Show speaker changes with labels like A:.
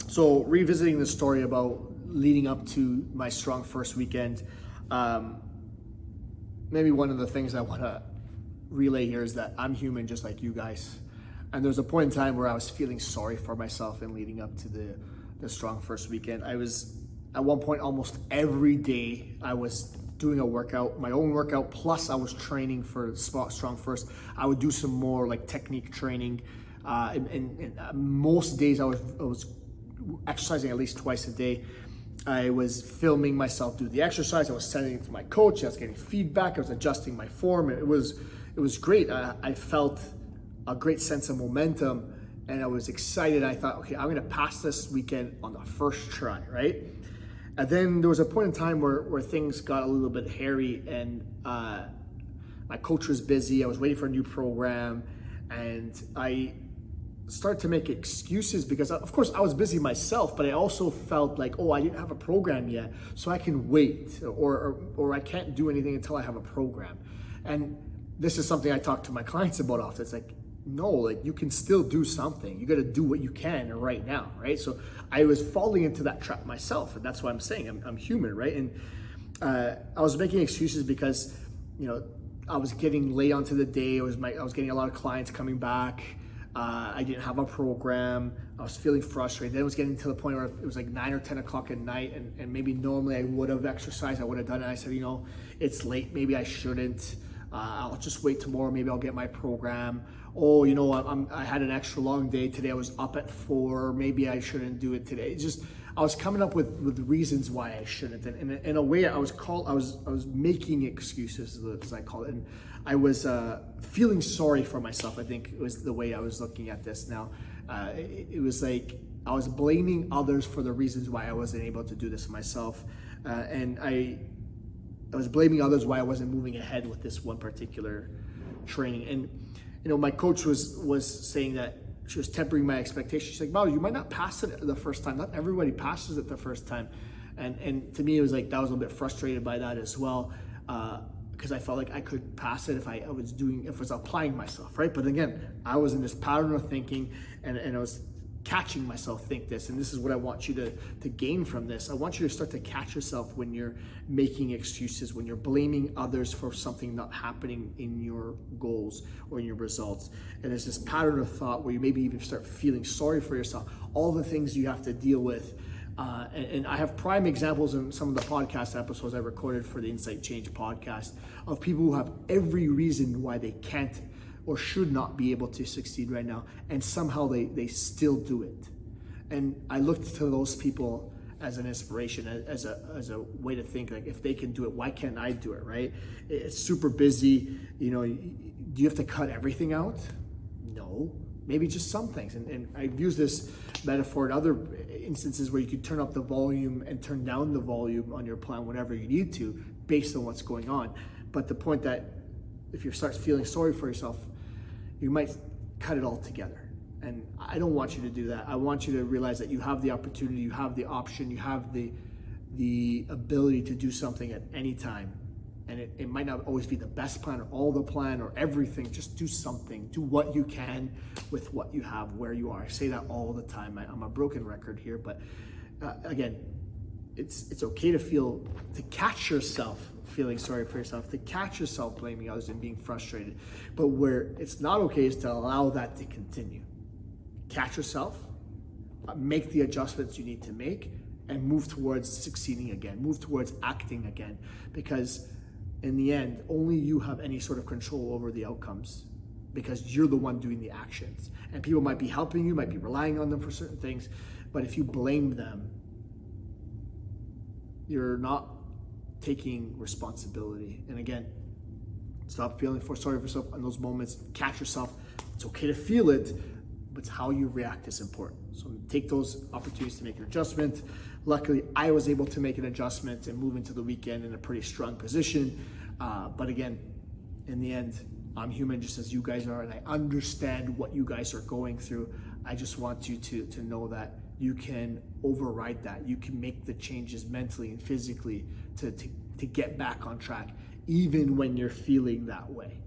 A: So revisiting the story about leading up to my Strong First weekend, maybe one of the things I want to relay here is that I'm human just like you guys. And there's a point in time where I was feeling sorry for myself in leading up to the Strong First weekend. I was, at one point, almost every day, I was doing a workout, my own workout, plus I was training for Strong First. I would do some more like technique training. And most days I was exercising at least twice a day. I was filming myself do the exercise. I was sending it to my coach. I was getting feedback. I was adjusting my form. It was great. I felt a great sense of momentum, and I was excited. I thought, okay, I'm gonna pass this weekend on the first try, right? And then there was a point in time where things got a little bit hairy, and my coach was busy. I was waiting for a new program, and I start to make excuses because of course I was busy myself, but I also felt like, oh, I didn't have a program yet, so I can wait, or I can't do anything until I have a program. And this is something I talk to my clients about often. It's like, no, like you can still do something. You got to do what you can right now, right? So I was falling into that trap myself, and that's why I'm saying I'm human, right? And I was making excuses because, you know, I was getting late onto the day. I was getting a lot of clients coming back. I didn't have a program. I was feeling frustrated. Then it was getting to the point where it was like 9 or 10 o'clock at night, and maybe normally I would have exercised, I would have done it. I said, you know, it's late, maybe I shouldn't. I'll just wait tomorrow, maybe I'll get my program. Oh, you know, I had an extra long day today. I was up at 4, maybe I shouldn't do it today. It's just, I was coming up with reasons why I shouldn't. And in a way, I was making excuses, as I call it. And I was feeling sorry for myself, I think was the way I was looking at this now. It was like I was blaming others for the reasons why I wasn't able to do this myself. And I was blaming others why I wasn't moving ahead with this one particular training. And, you know, my coach was saying that she was tempering my expectations. She's like, wow, you might not pass it the first time. Not everybody passes it the first time. And to me, it was like, that was a little bit frustrated by that as well. Because I felt like I could pass it if I was applying myself, right? But again, I was in this pattern of thinking, and I was catching myself think this, and this is what I want you to gain from this. I want you to start to catch yourself when you're making excuses, when you're blaming others for something not happening in your goals or in your results. And there's this pattern of thought where you maybe even start feeling sorry for yourself, all the things you have to deal with. And I have prime examples in some of the podcast episodes I recorded for the Insight Change podcast of people who have every reason why they can't or should not be able to succeed right now, and somehow they still do it. And I looked to those people as an inspiration, as a way to think, like, if they can do it, why can't I do it, right? It's super busy, you know. Do you have to cut everything out? No, maybe just some things. And I've used this metaphor in other instances where you could turn up the volume and turn down the volume on your plan whenever you need to, based on what's going on. But the point that if you start feeling sorry for yourself, you might cut it all together. And I don't want you to do that. I want you to realize that you have the opportunity, you have the option, you have the ability to do something at any time. And it might not always be the best plan or all the plan or everything. Just do something. Do what you can with what you have, where you are. I say that all the time. I'm a broken record here, but again, it's okay to catch yourself feeling sorry for yourself, to catch yourself blaming others and being frustrated. But where it's not okay is to allow that to continue. Catch yourself, make the adjustments you need to make, and move towards succeeding again, move towards acting again. Because in the end, only you have any sort of control over the outcomes, because you're the one doing the actions. And people might be helping you, might be relying on them for certain things, but if you blame them, you're not taking responsibility. And again, stop feeling sorry for yourself in those moments. Catch yourself. It's okay to feel it, but it's how you react is important. So take those opportunities to make an adjustment. Luckily, I was able to make an adjustment and move into the weekend in a pretty strong position. But again, in the end, I'm human just as you guys are, and I understand what you guys are going through. I just want you to know that you can override that. You can make the changes mentally and physically to get back on track, even when you're feeling that way.